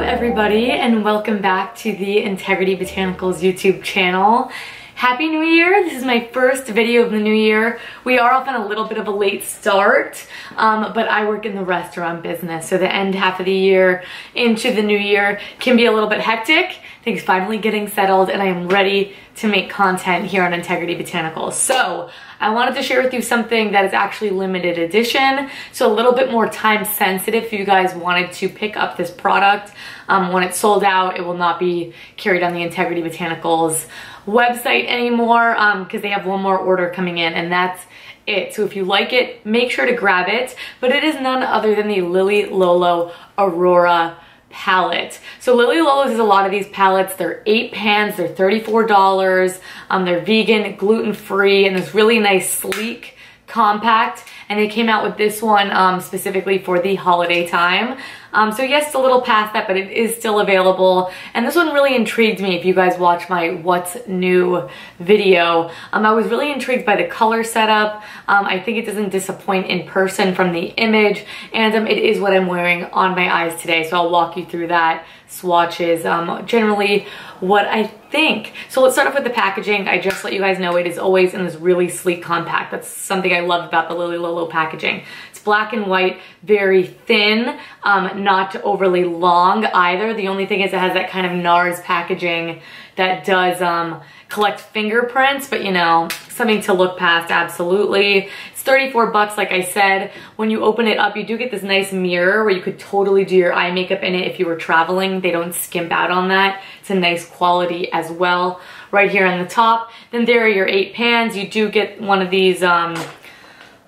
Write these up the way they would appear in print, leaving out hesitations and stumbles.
everybody, and welcome back to the Integrity Botanicals YouTube channel. Happy New Year! This is my first video of the new year. We are off on a little bit of a late start, but I work in the restaurant business, so the end half of the year into the new year can be a little bit hectic. Things finally getting settled, and I am ready to make content here on Integrity Botanicals. So I wanted to share with you something that is actually limited edition, so a little bit more time sensitive if you guys wanted to pick up this product. When it's sold out, it will not be carried on the Integrity Botanicals website anymore because they have one more order coming in, and that's it. So if you like it, make sure to grab it. But it is none other than the Lolo AURORA palette. So Lolo does a lot of these palettes. They're 8 pans, they're $34. They're vegan, gluten-free, and this really nice, sleek, compact. And they came out with this one specifically for the holiday time. So yes, it's a little past that, but it is still available. And this one really intrigued me if you guys watch my What's New video. I was really intrigued by the color setup. I think it doesn't disappoint in person from the image. And it is what I'm wearing on my eyes today. So I'll walk you through that. Swatches, generally what I think. So let's start off with the packaging. I just let you guys know it is always in this really sleek compact. That's something I love about the Lolo packaging. It's black and white, very thin, not overly long either. The only thing is it has that kind of NARS packaging that does collect fingerprints, but you know, something to look past, absolutely. It's 34 bucks, like I said. When you open it up, you do get this nice mirror where you could totally do your eye makeup in it if you were traveling. They don't skimp out on that. It's a nice quality as well. Right here on the top. Then there are your 8 pans. You do get one of these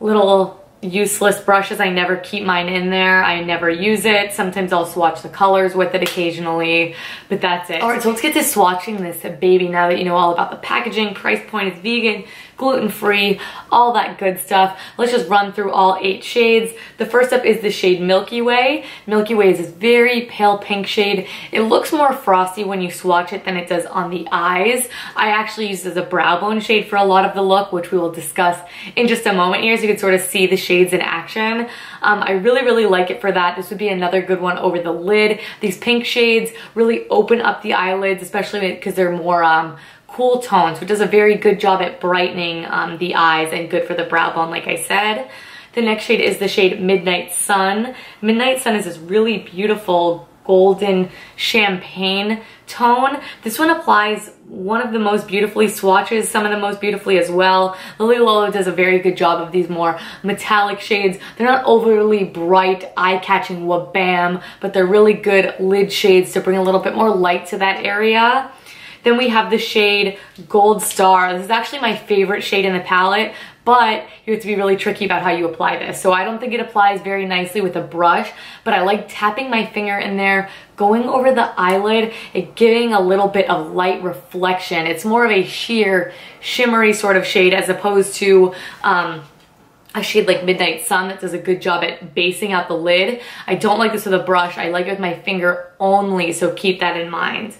little useless brushes. I never keep mine in there. I never use it. Sometimes I'll swatch the colors with it occasionally, but that's it. All right, so let's get to swatching this baby now that you know all about the packaging. Price point is vegan, gluten-free, all that good stuff. Let's just run through all 8 shades. The first up is the shade Milky Way. Milky Way is this very pale pink shade. It looks more frosty when you swatch it than it does on the eyes. I actually use it as a brow bone shade for a lot of the look, which we will discuss in just a moment here, so you can sort of see the shades in action. I really like it for that. This would be another good one over the lid. These pink shades really open up the eyelids, especially because they're more cool tones, which does a very good job at brightening the eyes and good for the brow bone, like I said. The next shade is the shade Midnight Sun. Midnight Sun is this really beautiful golden champagne tone. This one applies one of the most beautifully, swatches some of the most beautifully as well. Lolo does a very good job of these more metallic shades. They're not overly bright, eye-catching wabam, but they're really good lid shades to bring a little bit more light to that area. Then we have the shade Gold Star. This is actually my favorite shade in the palette, but you have to be really tricky about how you apply this. So I don't think it applies very nicely with a brush, but I like tapping my finger in there, going over the eyelid, and giving a little bit of light reflection. It's more of a sheer, shimmery sort of shade as opposed to a shade like Midnight Sun that does a good job at basing out the lid. I don't like this with a brush. I like it with my finger only, so keep that in mind.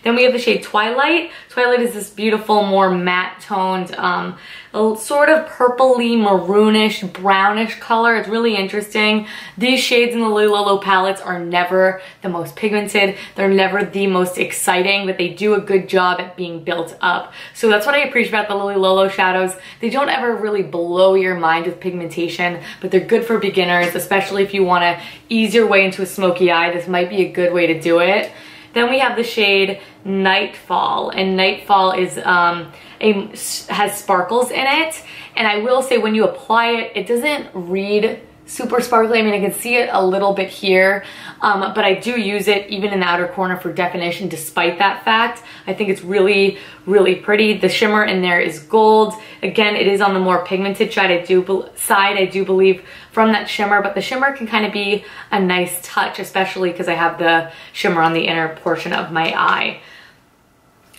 Then we have the shade Twilight. Twilight is this beautiful, more matte toned, sort of purpley, maroonish, brownish color. It's really interesting. These shades in the Lolo palettes are never the most pigmented. They're never the most exciting, but they do a good job at being built up. So that's what I appreciate about the Lolo shadows. They don't ever really blow your mind with pigmentation, but they're good for beginners, especially if you want to ease your way into a smoky eye. This might be a good way to do it. Then we have the shade Nightfall, and Nightfall is has sparkles in it. And I will say when you apply it, it doesn't read super sparkly. I mean, I can see it a little bit here, but I do use it even in the outer corner for definition despite that fact. I think it's really pretty. The shimmer in there is gold. Again, it is on the more pigmented side, I do believe, from that shimmer, but the shimmer can kind of be a nice touch, especially because I have the shimmer on the inner portion of my eye.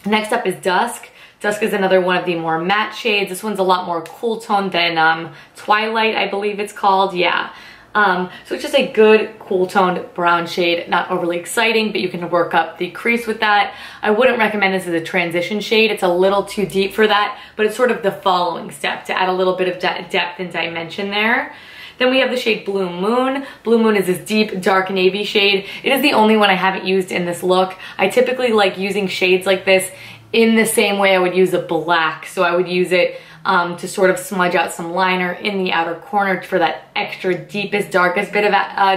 Next up is Dusk. Dusk is another one of the more matte shades. This one's a lot more cool tone than Twilight, I believe it's called. Yeah. So it's just a good cool toned brown shade, not overly exciting, but you can work up the crease with that. I wouldn't recommend this as a transition shade. It's a little too deep for that, but it's sort of the following step to add a little bit of depth and dimension there. Then we have the shade Blue Moon. Blue Moon is this deep, dark navy shade. It is the only one I haven't used in this look. I typically like using shades like this in the same way I would use a black. So I would use it to sort of smudge out some liner in the outer corner for that extra deepest, darkest bit of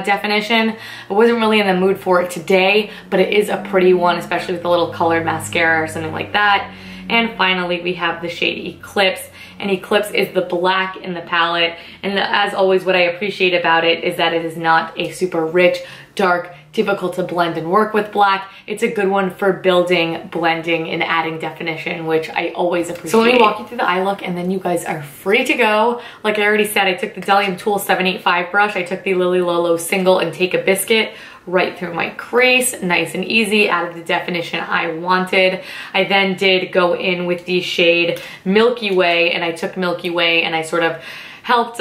definition. I wasn't really in the mood for it today, but it is a pretty one, especially with a little colored mascara or something like that. And finally, we have the shade Eclipse. And Eclipse is the black in the palette. And as always, what I appreciate about it is that it is not a super rich, dark, difficult to blend and work with black. It's a good one for building, blending, and adding definition, which I always appreciate. So let me walk you through the eye look and then you guys are free to go. Like I already said, I took the Delium Tool 785 brush. I took the Lily Lolo Single and Take a Biscuit right through my crease, nice and easy, added the definition I wanted. I then did go in with the shade Milky Way, and I took Milky Way and I sort of helped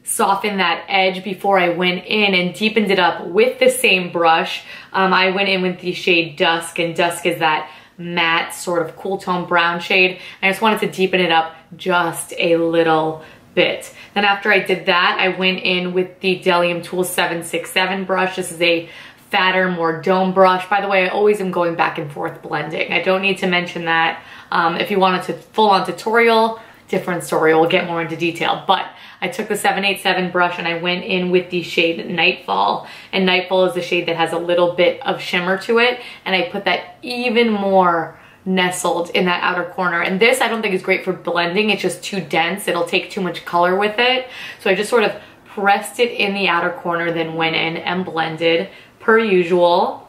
soften that edge before I went in and deepened it up with the same brush. I went in with the shade Dusk, and Dusk is that matte sort of cool tone brown shade. I just wanted to deepen it up just a little bit. Then after I did that, I went in with the Delium Tool 767 brush. This is a fatter, more dome brush. By the way, I always am going back and forth blending. I don't need to mention that. If you wanted to full-on tutorial, different story, we'll get more into detail. But I took the 787 brush and I went in with the shade Nightfall. And Nightfall is the shade that has a little bit of shimmer to it. And I put that even more nestled in that outer corner. And this I don't think is great for blending. It's just too dense. It'll take too much color with it. So I just sort of pressed it in the outer corner, then went in and blended per usual.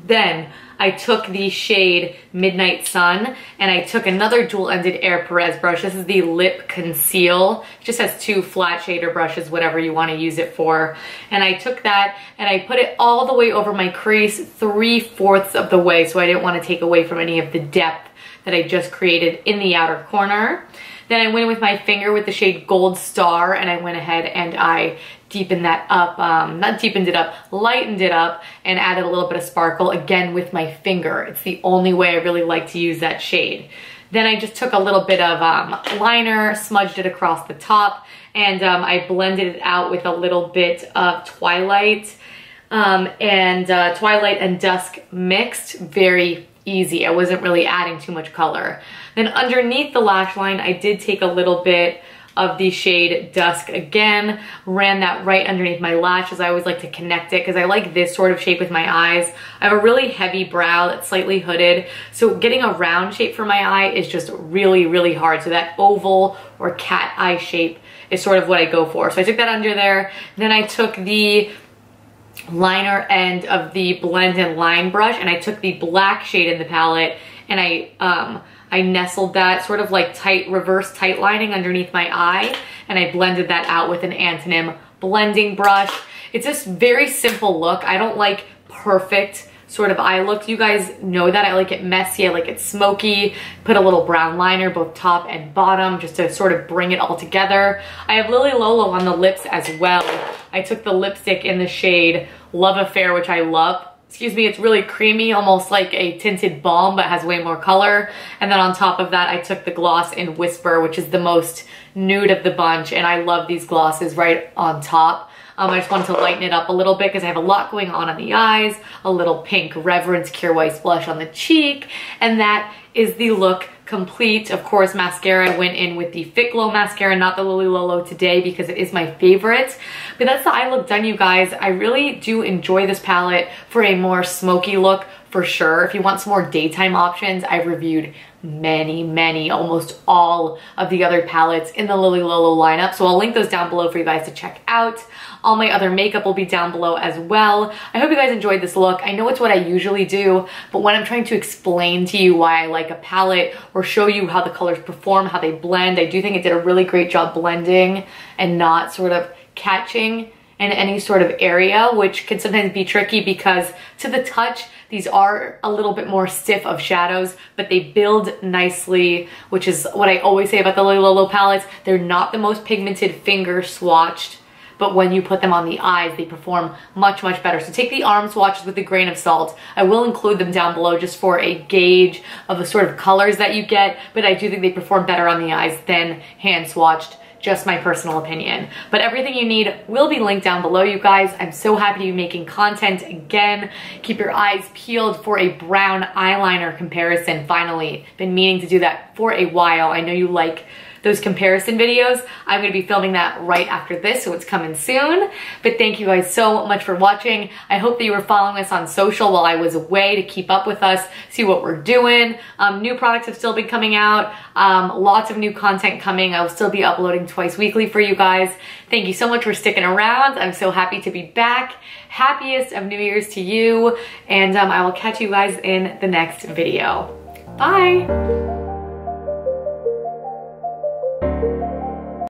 Then I took the shade Midnight Sun and I took another dual-ended Air Perez brush. This is the Lip Conceal. It just has two flat shader brushes, whatever you want to use it for. And I took that and I put it all the way over my crease, 3/4 of the way, so I didn't want to take away from any of the depth that I just created in the outer corner. Then I went with my finger with the shade Gold Star and I went ahead and I deepened that up, not deepened it up, lightened it up and added a little bit of sparkle again with my finger. It's the only way I really like to use that shade. Then I just took a little bit of liner, smudged it across the top, and I blended it out with a little bit of Twilight Twilight and Dusk mixed. Very easy. I wasn't really adding too much color. Then underneath the lash line, I did take a little bit of the shade Dusk again, ran that right underneath my lashes. I always like to connect it because I like this sort of shape with my eyes. I have a really heavy brow that's slightly hooded, so getting a round shape for my eye is just really, really hard. So that oval or cat eye shape is sort of what I go for. So I took that under there. Then I took the liner end of the blend and line brush and I took the black shade in the palette and I nestled that sort of like tight, reverse tight lining underneath my eye, and I blended that out with an Antonym blending brush. It's this very simple look. I don't like perfect sort of eye looks. You guys know that. I like it messy, I like it smoky. Put a little brown liner both top and bottom just to sort of bring it all together. I have Lily Lolo on the lips as well. I took the lipstick in the shade Love Affair, which I love. Excuse me, it's really creamy, almost like a tinted balm, but has way more color. And then on top of that, I took the gloss in Whisper, which is the most nude of the bunch, and I love these glosses right on top. I just wanted to lighten it up a little bit because I have a lot going on the eyes, a little pink Reverence Cure White blush on the cheek, and that is the look complete. Of course, mascara, I went in with the Fit Glow mascara, not the Lily Lolo today because it is my favorite. But that's the eye look done, you guys. I really do enjoy this palette for a more smoky look for sure. If you want some more daytime options, I've reviewed many, almost all of the other palettes in the Lily Lolo lineup. So I'll link those down below for you guys to check out. All my other makeup will be down below as well. I hope you guys enjoyed this look. I know it's what I usually do, but when I'm trying to explain to you why I like a palette or show you how the colors perform, how they blend, I do think it did a really great job blending and not sort of catching in any sort of area, which can sometimes be tricky because to the touch, these are a little bit more stiff of shadows, but they build nicely, which is what I always say about the Lily Lolo palettes. They're not the most pigmented finger swatched, but when you put them on the eyes, they perform much better. So take the arm swatches with a grain of salt. I will include them down below just for a gauge of the sort of colors that you get, but I do think they perform better on the eyes than hand swatched just my personal opinion. But everything you need will be linked down below, you guys. I'm so happy to be making content again. Keep your eyes peeled for a brown eyeliner comparison finally. Been meaning to do that for a while. I know you like those comparison videos. I'm gonna be filming that right after this, so it's coming soon. But thank you guys so much for watching. I hope that you were following us on social while I was away to keep up with us, see what we're doing. New products have still been coming out. Lots of new content coming. I will still be uploading twice weekly for you guys. Thank you so much for sticking around. I'm so happy to be back. Happiest of New Year's to you. And I will catch you guys in the next video. Bye.